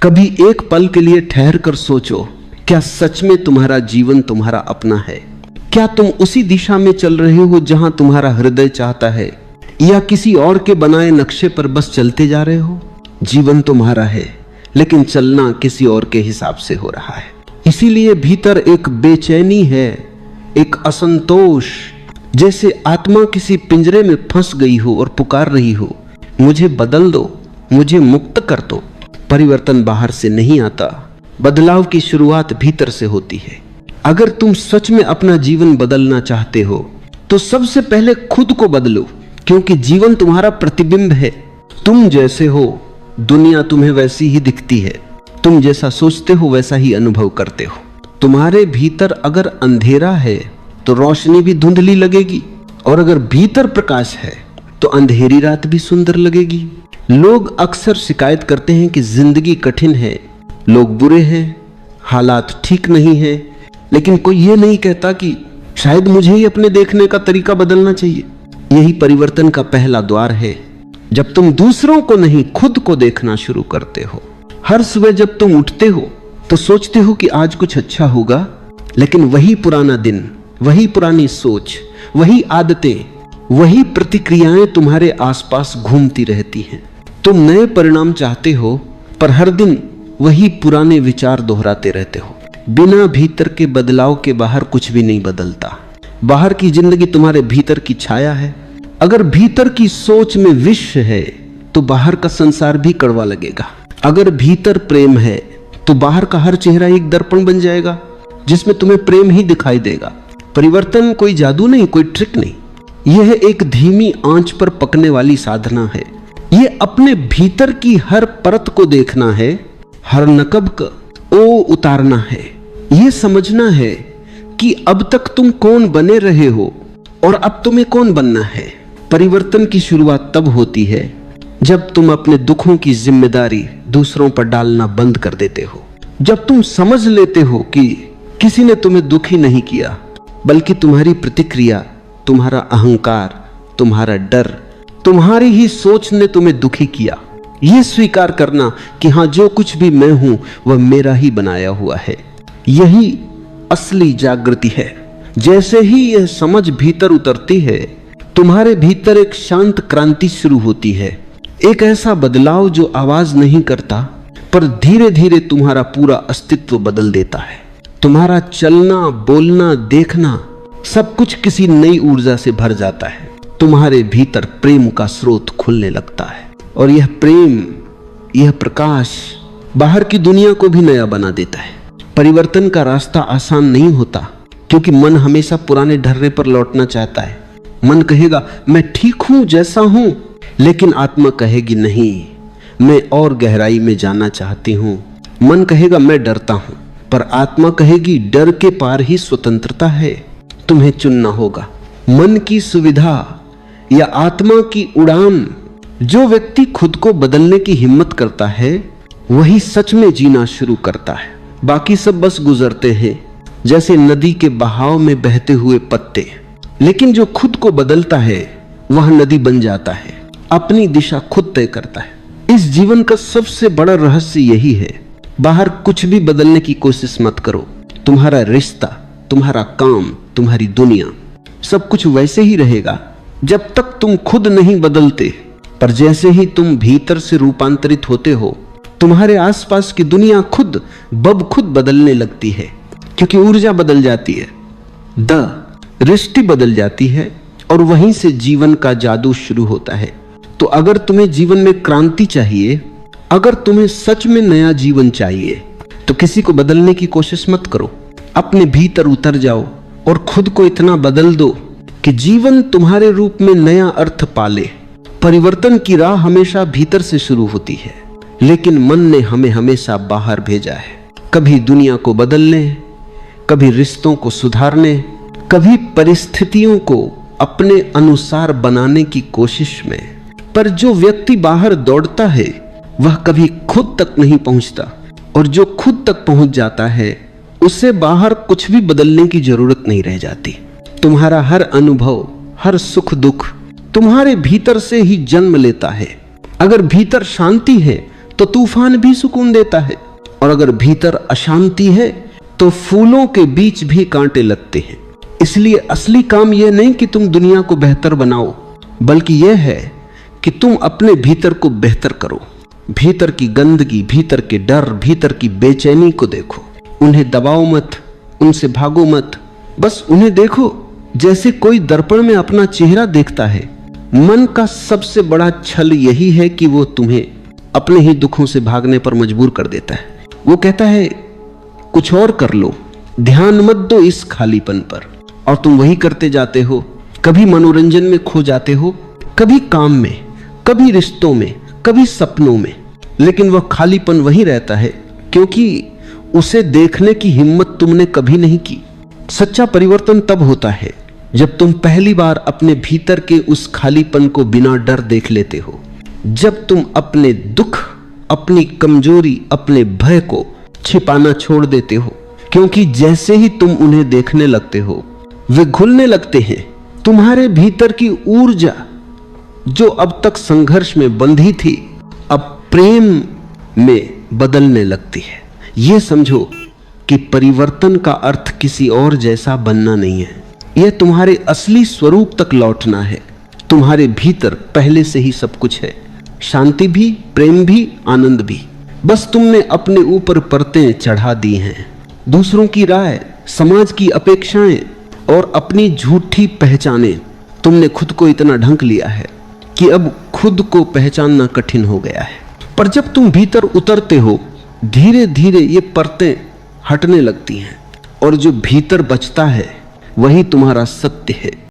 कभी एक पल के लिए ठहर कर सोचो, क्या सच में तुम्हारा जीवन तुम्हारा अपना है? क्या तुम उसी दिशा में चल रहे हो जहां तुम्हारा हृदय चाहता है, या किसी और के बनाए नक्शे पर बस चलते जा रहे हो? जीवन तुम्हारा है, लेकिन चलना किसी और के हिसाब से हो रहा है। इसीलिए भीतर एक बेचैनी है, एक असंतोष, जैसे आत्मा किसी पिंजरे में फंस गई हो और पुकार रही हो, मुझे बदल दो, मुझे मुक्त कर दो। परिवर्तन बाहर से नहीं आता, बदलाव की शुरुआत भीतर से होती है। अगर तुम सच में अपना जीवन बदलना चाहते हो तो सबसे पहले खुद को बदलो, क्योंकि जीवन तुम्हारा प्रतिबिंब है। तुम जैसे हो दुनिया तुम्हें वैसी ही दिखती है, तुम जैसा सोचते हो वैसा ही अनुभव करते हो। तुम्हारे भीतर अगर अंधेरा है तो रोशनी भी धुंधली लगेगी, और अगर भीतर प्रकाश है तो अंधेरी रात भी सुंदर लगेगी। लोग अक्सर शिकायत करते हैं कि जिंदगी कठिन है, लोग बुरे हैं, हालात ठीक नहीं है, लेकिन कोई ये नहीं कहता कि शायद मुझे ही अपने देखने का तरीका बदलना चाहिए। यही परिवर्तन का पहला द्वार है, जब तुम दूसरों को नहीं खुद को देखना शुरू करते हो। हर सुबह जब तुम उठते हो तो सोचते हो कि आज कुछ अच्छा होगा, लेकिन वही पुराना दिन, वही पुरानी सोच, वही आदतें, वही प्रतिक्रियाएं तुम्हारे आसपास घूमती रहती हैं। तुम नए परिणाम चाहते हो, पर हर दिन वही पुराने विचार दोहराते रहते हो। बिना भीतर के बदलाव के बाहर कुछ भी नहीं बदलता। बाहर की जिंदगी तुम्हारे भीतर की छाया है। अगर भीतर की सोच में विष है तो बाहर का संसार भी कड़वा लगेगा। अगर भीतर प्रेम है तो बाहर का हर चेहरा एक दर्पण बन जाएगा जिसमें तुम्हें प्रेम ही दिखाई देगा। परिवर्तन कोई जादू नहीं, कोई ट्रिक नहीं, यह एक धीमी आंच पर पकने वाली साधना है। यह अपने भीतर की हर परत को देखना है, हर नकब का ओ उतारना है। यह समझना है कि अब तक तुम कौन बने रहे हो और अब तुम्हें कौन बनना है। परिवर्तन की शुरुआत तब होती है जब तुम अपने दुखों की जिम्मेदारी दूसरों पर डालना बंद कर देते हो। जब तुम समझ लेते हो कि किसी ने तुम्हें दुखी नहीं किया, बल्कि तुम्हारी प्रतिक्रिया, तुम्हारा अहंकार, तुम्हारा डर, तुम्हारी ही सोच ने तुम्हें दुखी किया। यह स्वीकार करना कि हाँ, जो कुछ भी मैं हूं वह मेरा ही बनाया हुआ है, यही असली जागृति है। जैसे ही यह समझ भीतर उतरती है, तुम्हारे भीतर एक शांत क्रांति शुरू होती है। एक ऐसा बदलाव जो आवाज नहीं करता, पर धीरे धीरे तुम्हारा पूरा अस्तित्व बदल देता है। तुम्हारा चलना, बोलना, देखना सब कुछ किसी नई ऊर्जा से भर जाता है। तुम्हारे भीतर प्रेम का स्रोत खुलने लगता है, और यह प्रेम, यह प्रकाश बाहर की दुनिया को भी नया बना देता है। परिवर्तन का रास्ता आसान नहीं होता, क्योंकि मन हमेशा पुराने ढर्रे पर लौटना चाहता है। मन कहेगा मैं ठीक हूं जैसा हूं, लेकिन आत्मा कहेगी नहीं, मैं और गहराई में जाना चाहती हूं। मन कहेगा मैं डरता हूं, पर आत्मा कहेगी डर के पार ही स्वतंत्रता है, तुम्हें चुनना होगा। मन की सुविधा या आत्मा की उड़ान, जो व्यक्ति खुद को बदलने की हिम्मत करता है वही सच में जीना शुरू करता है। बाकी सब बस गुजरते हैं, जैसे नदी के बहाव में बहते हुए पत्ते। लेकिन जो खुद को बदलता है वह नदी बन जाता है, अपनी दिशा खुद तय करता है। इस जीवन का सबसे बड़ा रहस्य यही है। बाहर कुछ भी बदलने की कोशिश मत करो। तुम्हारा रिश्ता, तुम्हारा काम, तुम्हारी दुनिया, सब कुछ वैसे ही रहेगा जब तक तुम खुद नहीं बदलते। पर जैसे ही तुम भीतर से रूपांतरित होते हो, तुम्हारे आसपास की दुनिया खुद बदलने लगती है, क्योंकि ऊर्जा बदल जाती है, दृष्टि बदल जाती है, और वहीं से जीवन का जादू शुरू होता है। तो अगर तुम्हें जीवन में क्रांति चाहिए, अगर तुम्हें सच में नया जीवन चाहिए, तो किसी को बदलने की कोशिश मत करो। अपने भीतर उतर जाओ और खुद को इतना बदल दो कि जीवन तुम्हारे रूप में नया अर्थ पाले। परिवर्तन की राह हमेशा भीतर से शुरू होती है, लेकिन मन ने हमें हमेशा बाहर भेजा है, कभी दुनिया को बदलने, कभी रिश्तों को सुधारने, कभी परिस्थितियों को अपने अनुसार बनाने की कोशिश में। पर जो व्यक्ति बाहर दौड़ता है वह कभी खुद तक नहीं पहुंचता, और जो खुद तक पहुंच जाता है उसे बाहर कुछ भी बदलने की जरूरत नहीं रह जाती। तुम्हारा हर अनुभव, हर सुख दुख तुम्हारे भीतर से ही जन्म लेता है। अगर भीतर शांति है तो तूफान भी सुकून देता है। और अगर भीतर अशांति है तो फूलों के बीच भी कांटे लगते हैं। इसलिए असली काम यह नहीं कि तुम दुनिया को बेहतर बनाओ, बल्कि यह है कि तुम अपने भीतर को बेहतर करो। भीतर की गंदगी, भीतर के डर, भीतर की बेचैनी को देखो। उन्हें दबाओ मत, उनसे भागो मत, बस उन्हें देखो जैसे कोई दर्पण में अपना चेहरा देखता है। मन का सबसे बड़ा छल यही है कि वो तुम्हें अपने ही दुखों से भागने पर मजबूर कर देता है। वो कहता है कुछ और कर लो, ध्यान मत दो इस खालीपन पर, और तुम वही करते जाते हो। कभी मनोरंजन में खो जाते हो, कभी काम में, कभी रिश्तों में, कभी सपनों में, लेकिन वह खालीपन वही रहता है क्योंकि उसे देखने की हिम्मत तुमने कभी नहीं की। सच्चा परिवर्तन तब होता है जब तुम पहली बार अपने भीतर के उस खालीपन को बिना डर देख लेते हो। जब तुम अपने दुख, अपनी कमजोरी, अपने भय को छिपाना छोड़ देते हो, क्योंकि जैसे ही तुम उन्हें देखने लगते हो वे घुलने लगते हैं। तुम्हारे भीतर की ऊर्जा जो अब तक संघर्ष में बंधी थी, अब प्रेम में बदलने लगती है। यह समझो कि परिवर्तन का अर्थ किसी और जैसा बनना नहीं है, यह तुम्हारे असली स्वरूप तक लौटना है। तुम्हारे भीतर पहले से ही सब कुछ है, शांति भी, प्रेम भी, आनंद भी। बस तुमने अपने ऊपर परतें चढ़ा दी हैं। दूसरों की राय, समाज की अपेक्षाएं और अपनी झूठी पहचानें। तुमने खुद को इतना ढंक लिया है कि अब खुद को पहचानना कठिन हो गया है। पर जब तुम भीतर उतरते हो, धीरे धीरे ये परतें हटने लगती हैं और जो भीतर बचता है वही तुम्हारा सत्य है।